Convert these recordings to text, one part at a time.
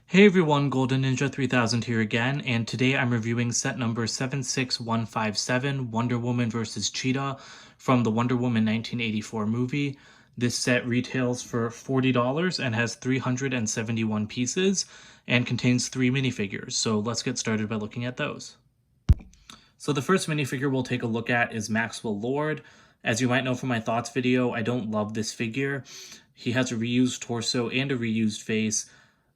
Hey everyone, Golden Ninja 3000 here again, and today I'm reviewing set number 76157, Wonder Woman vs. Cheetah from the Wonder Woman 1984 movie. This set retails for $40 and has 371 pieces and contains 3 minifigures, so let's get started by looking at those. So the first minifigure we'll take a look at is Maxwell Lord. As you might know from my thoughts video, I don't love this figure. He has a reused torso and a reused face.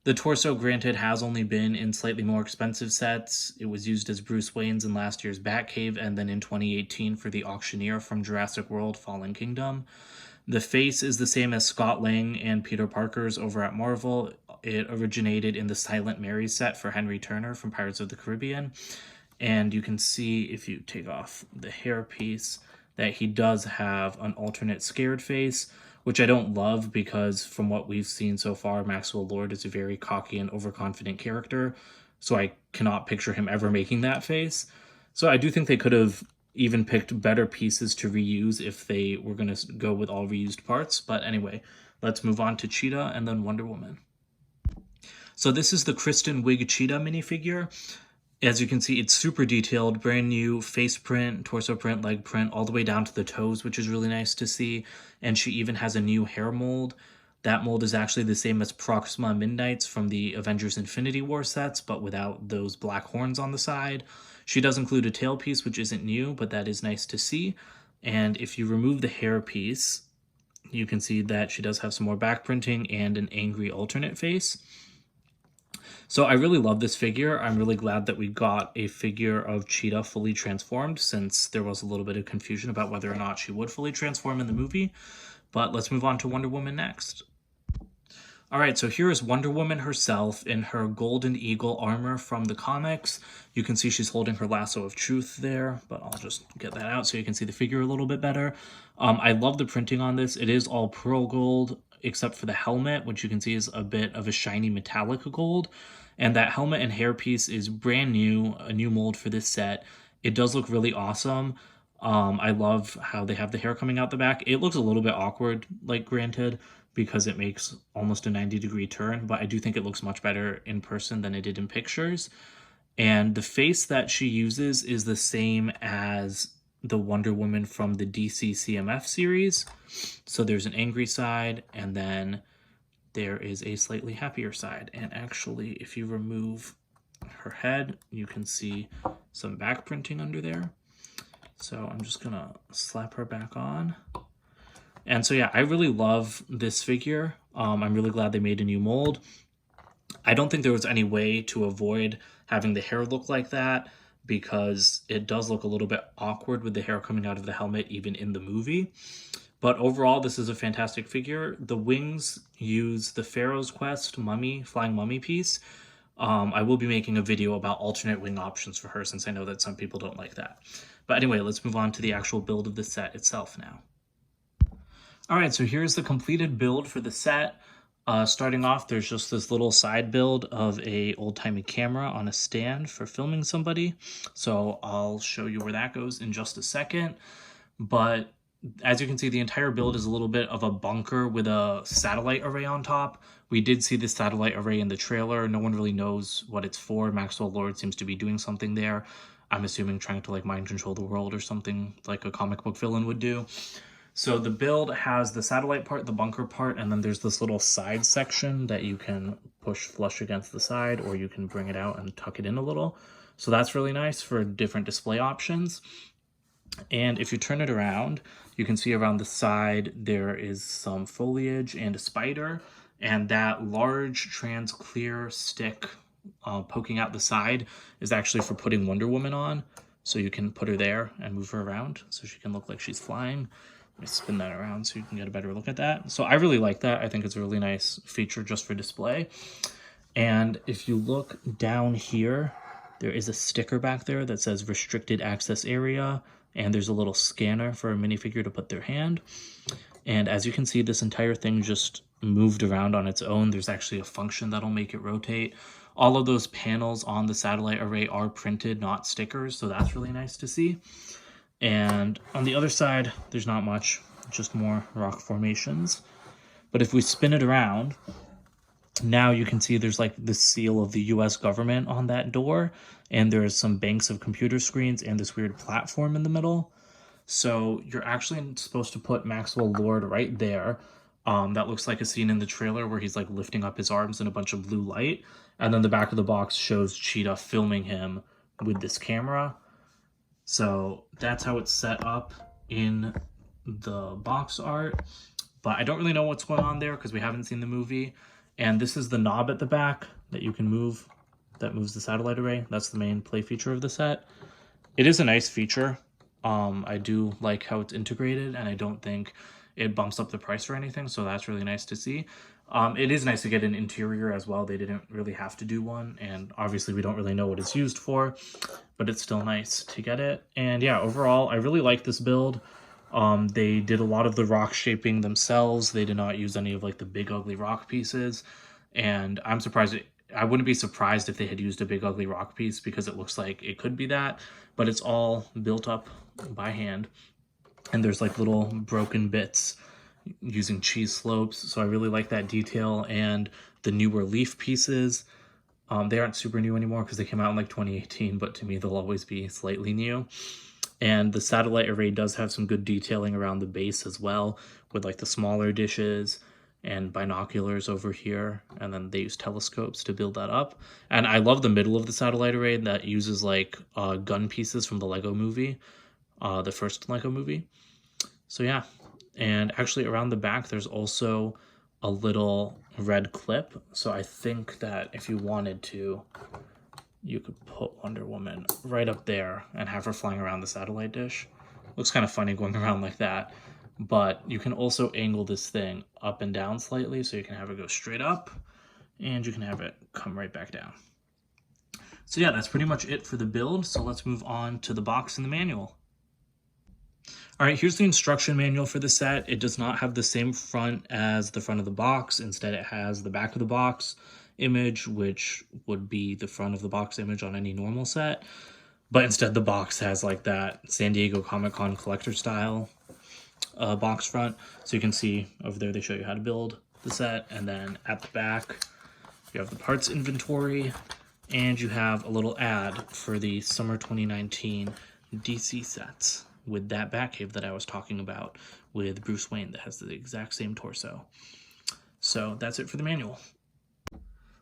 The torso, granted, has only been in slightly more expensive sets. It was used as Bruce Wayne's in last year's Batcave and then in 2018 for the Auctioneer from Jurassic World Fallen Kingdom. The face is the same as Scott Lang and Peter Parker's over at Marvel. It originated in the Silent Mary set for Henry Turner from Pirates of the Caribbean. And you can see, if you take off the hairpiece, that he does have an alternate scared face, which I don't love because from what we've seen so far, Maxwell Lord is a very cocky and overconfident character, so I cannot picture him ever making that face. So I do think they could have even picked better pieces to reuse if they were going to go with all reused parts. But anyway, let's move on to Cheetah and then Wonder Woman. So this is the Kristen Wiig Cheetah minifigure. As you can see, it's super detailed, brand new face print, torso print, leg print, all the way down to the toes, which is really nice to see. And she even has a new hair mold. That mold is actually the same as Proxima Midnight's from the Avengers Infinity War sets, but without those black horns on the side. She does include a tail piece, which isn't new, but that is nice to see. And if you remove the hair piece, you can see that she does have some more back printing and an angry alternate face. So I really love this figure. I'm really glad that we got a figure of Cheetah fully transformed, since there was a little bit of confusion about whether or not she would fully transform in the movie. But let's move on to Wonder Woman next. Alright, so here is Wonder Woman herself in her Golden Eagle armor from the comics. You can see she's holding her lasso of truth there, but I'll just get that out so you can see the figure a little bit better. I love the printing on this. It is all pearl gold, except for the helmet, which you can see is a bit of a shiny metallic gold. And that helmet and hairpiece is brand new, a new mold for this set. It does look really awesome. I love how they have the hair coming out the back. It looks a little bit awkward, like, granted, because it makes almost a 90-degree turn, but I do think it looks much better in person than it did in pictures. And the face that she uses is the same as the Wonder Woman from the DC CMF series. So there's an angry side, and then there is a slightly happier side. And actually, if you remove her head, you can see some back printing under there. So I'm just gonna slap her back on. And so yeah, I really love this figure. I'm really glad they made a new mold. I don't think there was any way to avoid having the hair look like that, because it does look a little bit awkward with the hair coming out of the helmet even in the movie. But overall, this is a fantastic figure. The wings use the Pharaoh's Quest mummy, flying mummy piece. I will be making a video about alternate wing options for her, since I know that some people don't like that. But anyway, let's move on to the actual build of the set itself now. Alright, so here's the completed build for the set. Starting off, there's just this little side build of a old-timey camera on a stand for filming somebody. So I'll show you where that goes in just a second. But as you can see, the entire build is a little bit of a bunker with a satellite array on top. We did see this satellite array in the trailer. No one really knows what it's for. Maxwell Lord seems to be doing something there. I'm assuming trying to, like, mind control the world or something like a comic book villain would do. So the build has the satellite part, the bunker part, and then there's this little side section that you can push flush against the side, or you can bring it out and tuck it in a little. So that's really nice for different display options. And if you turn it around, you can see around the side there is some foliage and a spider, and that large trans clear stick poking out the side is actually for putting Wonder Woman on. So you can put her there and move her around so she can look like she's flying. Let me spin that around so you can get a better look at that. So I really like that. I think it's a really nice feature just for display. And if you look down here, there is a sticker back there that says restricted access area, and there's a little scanner for a minifigure to put their hand. And as you can see, this entire thing just moved around on its own. There's actually a function that'll make it rotate. All of those panels on the satellite array are printed, not stickers, so that's really nice to see. And on the other side, there's not much, just more rock formations. But if we spin it around, Now you can see there's like the seal of the US government on that door, and there's some banks of computer screens and this weird platform in the middle. So you're actually supposed to put Maxwell Lord right there. That looks like a scene in the trailer where he's like lifting up his arms in a bunch of blue light. And then the back of the box shows Cheetah filming him with this camera. So that's how it's set up in the box art. But I don't really know what's going on there because we haven't seen the movie. And this is the knob at the back that you can move, that moves the satellite array. That's the main play feature of the set. It is a nice feature. I do like how it's integrated, and I don't think it bumps up the price or anything, so that's really nice to see. It is nice to get an interior as well. They didn't really have to do one, and obviously we don't really know what it's used for, but it's still nice to get it. And yeah, overall, I really like this build. They did a lot of the rock shaping themselves. They did not use any of like the big ugly rock pieces, and I'm surprised I wouldn't be surprised if they had used a big ugly rock piece because it looks like it could be that, but it's all built up by hand. And there's like little broken bits using cheese slopes. So I really like that detail. And the newer leaf pieces, they aren't super new anymore because they came out in like 2018, but to me, they'll always be slightly new. And the satellite array does have some good detailing around the base as well, with like the smaller dishes and binoculars over here, and then they use telescopes to build that up. And I love the middle of the satellite array that uses like gun pieces from the Lego movie, the first Lego movie. So yeah, and actually around the back there's also a little red clip, so I think that if you wanted to, you could put Wonder Woman right up there and have her flying around the satellite dish. Looks kind of funny going around like that. But you can also angle this thing up and down slightly, so you can have it go straight up, and you can have it come right back down. So yeah, that's pretty much it for the build. So let's move on to the box and the manual. All right, here's the instruction manual for the set. It does not have the same front as the front of the box. Instead, it has the back of the box image, which would be the front of the box image on any normal set. But instead, the box has like that San Diego Comic-Con collector style box front. So you can see over there, they show you how to build the set. And then at the back, you have the parts inventory, and you have a little ad for the summer 2019 DC sets with that Batcave that I was talking about with Bruce Wayne that has the exact same torso. So that's it for the manual.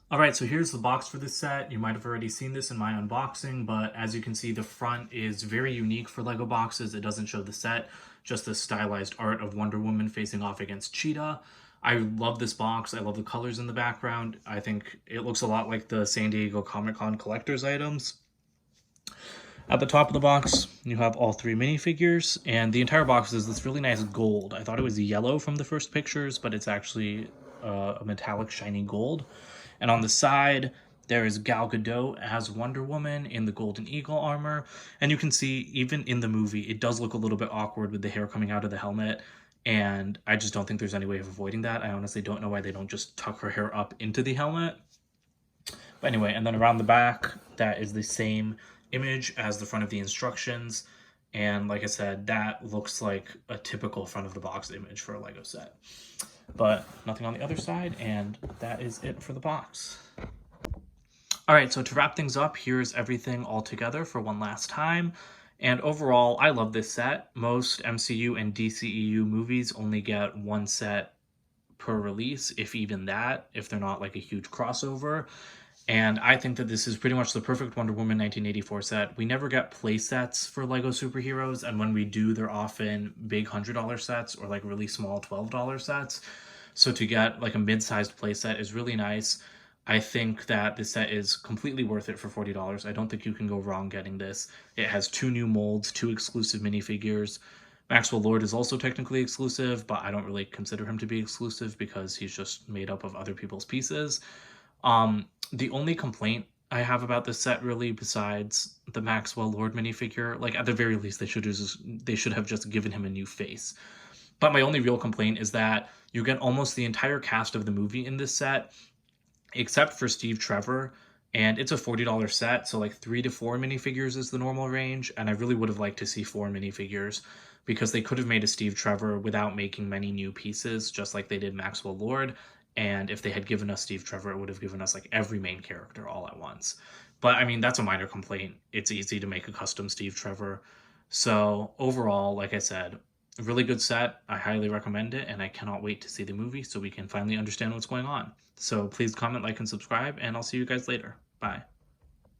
All right, so here's the box for this set. You might have already seen this in my unboxing, but as you can see, the front is very unique for Lego boxes. It doesn't show the set, just the stylized art of Wonder Woman facing off against Cheetah. I love this box. I love the colors in the background. I think it looks a lot like the San Diego Comic-Con collector's items. At the top of the box, you have all three minifigures, and the entire box is this really nice gold. I thought it was yellow from the first pictures, but it's actually a metallic shiny gold. And on the side, there is Gal Gadot as Wonder Woman in the Golden Eagle armor. And you can see, even in the movie, it does look a little bit awkward with the hair coming out of the helmet. And I just don't think there's any way of avoiding that. I honestly don't know why they don't just tuck her hair up into the helmet. But anyway, and then around the back, that is the same image as the front of the instructions. And like I said, that looks like a typical front of the box image for a Lego set. But nothing on the other side, and that is it for the box. All right, so to wrap things up, here's everything all together for one last time. And overall, I love this set. Most MCU and DCEU movies only get one set per release, if even that, if they're not like a huge crossover. And I think that this is pretty much the perfect Wonder Woman 1984 set. We never get play sets for Lego superheroes, and when we do, they're often big $100 sets or like really small $12 sets. So to get like a mid-sized play set is really nice. I think that this set is completely worth it for $40. I don't think you can go wrong getting this. It has 2 new molds, 2 exclusive minifigures. Maxwell Lord is also technically exclusive, but I don't really consider him to be exclusive because he's just made up of other people's pieces. The only complaint I have about this set, really, besides the Maxwell Lord minifigure, like at the very least, they should have just given him a new face. But my only real complaint is that you get almost the entire cast of the movie in this set, except for Steve Trevor, and it's a $40 set, so like 3 to 4 minifigures is the normal range, and I really would have liked to see 4 minifigures, because they could have made a Steve Trevor without making many new pieces, just like they did Maxwell Lord, And if they had given us Steve Trevor, it would have given us like every main character all at once. But I mean, that's a minor complaint. It's easy to make a custom Steve Trevor. So overall, like I said, a really good set. I highly recommend it, and I cannot wait to see the movie so we can finally understand what's going on. So please comment, like, and subscribe, and I'll see you guys later. Bye.